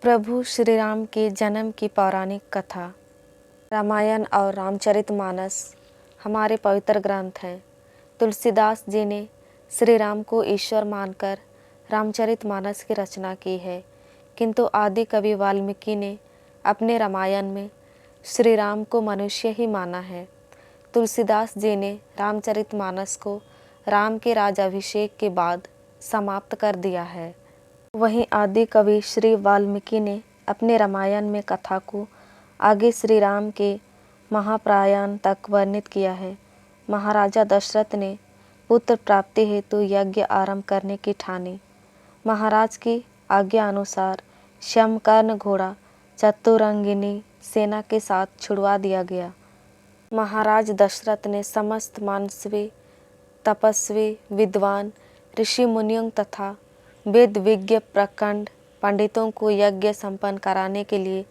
प्रभु श्री राम के जन्म की पौराणिक कथा। रामायण और रामचरितमानस हमारे पवित्र ग्रंथ हैं। तुलसीदास जी ने श्री राम को ईश्वर मानकर रामचरितमानस की रचना की है, किंतु आदि कवि वाल्मीकि ने अपने रामायण में श्री राम को मनुष्य ही माना है। तुलसीदास जी ने रामचरितमानस को राम के राज्याभिषेक के बाद समाप्त कर दिया है। वहीं आदि कवि श्री वाल्मीकि ने अपने रामायण में कथा को आगे श्री राम के महाप्रयाण तक वर्णित किया है। महाराजा दशरथ ने पुत्र प्राप्ति हेतु यज्ञ आरंभ करने की ठानी। महाराज की आज्ञा अनुसार श्यामकर्ण घोड़ा चतुरंगिनी सेना के साथ छुड़वा दिया गया। महाराज दशरथ ने समस्त मानसवी, तपस्वी, विद्वान, ऋषि मुनियों तथा वेद विज्ञ प्रखंड पंडितों को यज्ञ संपन्न कराने के लिए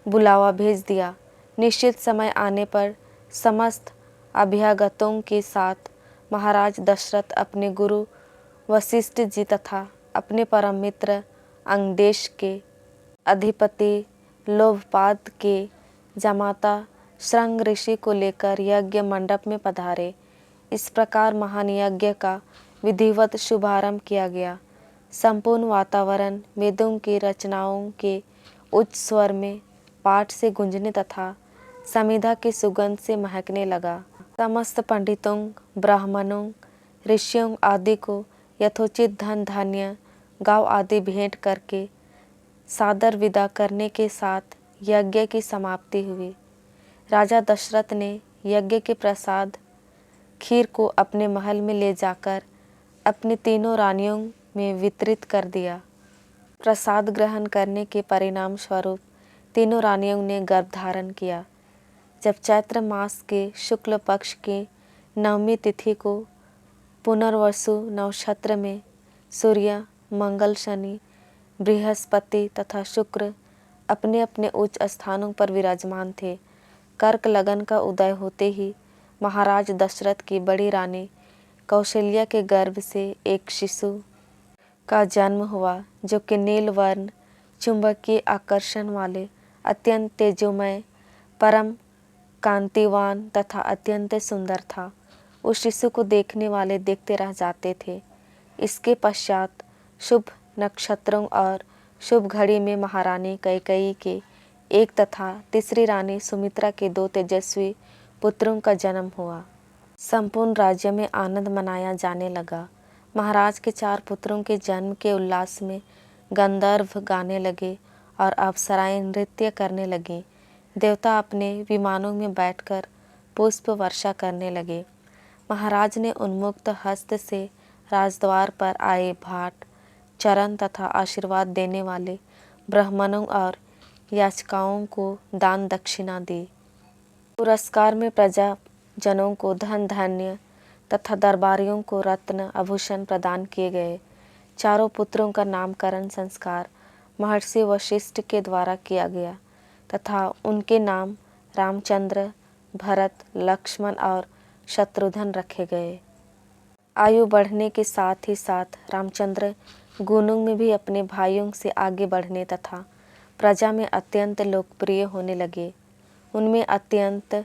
बुलावा भेज दिया। निश्चित समय आने पर समस्त अभ्यागतों के साथ महाराज दशरथ अपने गुरु वशिष्ठ जी तथा अपने परम मित्र अंगदेश के अधिपति लोभपाद के जमाता श्रृंग ऋषि को लेकर यज्ञ मंडप में पधारे। इस प्रकार महान यज्ञ का विधिवत शुभारंभ किया गया। संपूर्ण वातावरण वेदों की रचनाओं के उच्च स्वर में पाठ से गूंजने तथा समिधा की सुगंध से महकने लगा। समस्त पंडितों, ब्राह्मणों, ऋषियों आदि को यथोचित धन धान्य, गांव आदि भेंट करके सादर विदा करने के साथ यज्ञ की समाप्ति हुई। राजा दशरथ ने यज्ञ के प्रसाद खीर को अपने महल में ले जाकर अपनी तीनों रानियों में वितरित कर दिया। प्रसाद ग्रहण करने के परिणाम स्वरूप तीनों रानियों ने गर्भ धारण किया। जब चैत्र मास के शुक्ल पक्ष के नवमी तिथि को पुनर्वसु नक्षत्र में सूर्य, मंगल, शनि, बृहस्पति तथा शुक्र अपने अपने उच्च स्थानों पर विराजमान थे, कर्क लगन का उदय होते ही महाराज दशरथ की बड़ी रानी कौशल्या के गर्भ से एक शिशु का जन्म हुआ, जो कि नील वर्ण, चुंबकीय आकर्षण वाले, अत्यंत तेजोमय, परम कांतिवान तथा अत्यंत सुंदर था। उस शिशु को देखने वाले देखते रह जाते थे। इसके पश्चात शुभ नक्षत्रों और शुभ घड़ी में महारानी कैकेयी के एक तथा तीसरी रानी सुमित्रा के दो तेजस्वी पुत्रों का जन्म हुआ। संपूर्ण राज्य में आनंद मनाया जाने लगा। महाराज के 4 पुत्रों के जन्म के उल्लास में गंधर्व गाने लगे और अप्सराएं नृत्य करने लगीं। देवता अपने विमानों में बैठकर पुष्प वर्षा करने लगे। महाराज ने उन्मुक्त हस्त से राजद्वार पर आए भाट, चरण तथा आशीर्वाद देने वाले ब्राह्मणों और याचिकाओं को दान दक्षिणा दी। पुरस्कार में प्रजाजनों को धन धान्य तथा दरबारियों को रत्न आभूषण प्रदान किए गए। 4 पुत्रों का नामकरण संस्कार महर्षि वशिष्ठ के द्वारा किया गया तथा उनके नाम रामचंद्र, भरत, लक्ष्मण और शत्रुघ्न रखे गए। आयु बढ़ने के साथ ही साथ रामचंद्र गुणों में भी अपने भाइयों से आगे बढ़ने तथा प्रजा में अत्यंत लोकप्रिय होने लगे। उनमें अत्यंत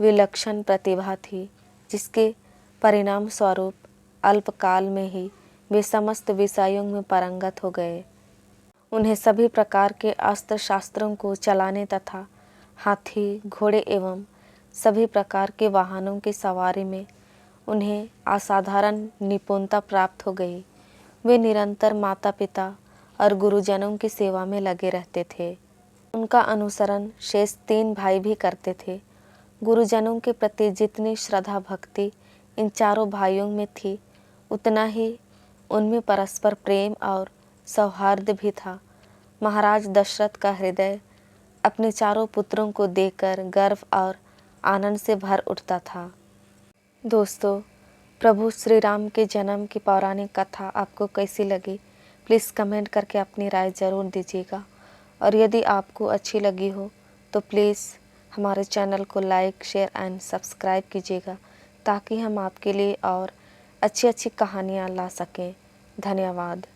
विलक्षण प्रतिभा थी, जिसके परिणाम स्वरूप अल्पकाल में ही वे समस्त विषयों में पारंगत हो गए। उन्हें सभी प्रकार के अस्त्र शास्त्रों को चलाने तथा हाथी, घोड़े एवं सभी प्रकार के वाहनों की सवारी में उन्हें असाधारण निपुणता प्राप्त हो गई। वे निरंतर माता पिता और गुरुजनों की सेवा में लगे रहते थे। उनका अनुसरण शेष 3 भाई भी करते थे। गुरुजनों के प्रति जितनी श्रद्धा भक्ति इन 4 भाइयों में थी, उतना ही उनमें परस्पर प्रेम और सौहार्द भी था। महाराज दशरथ का हृदय अपने 4 पुत्रों को देखकर गर्व और आनंद से भर उठता था। दोस्तों, प्रभु श्री राम के जन्म की पौराणिक कथा आपको कैसी लगी? प्लीज़ कमेंट करके अपनी राय ज़रूर दीजिएगा। और यदि आपको अच्छी लगी हो तो प्लीज़ हमारे चैनल को लाइक, शेयर एंड सब्सक्राइब कीजिएगा, ताकि हम आपके लिए और अच्छी अच्छी कहानियाँ ला सकें। धन्यवाद।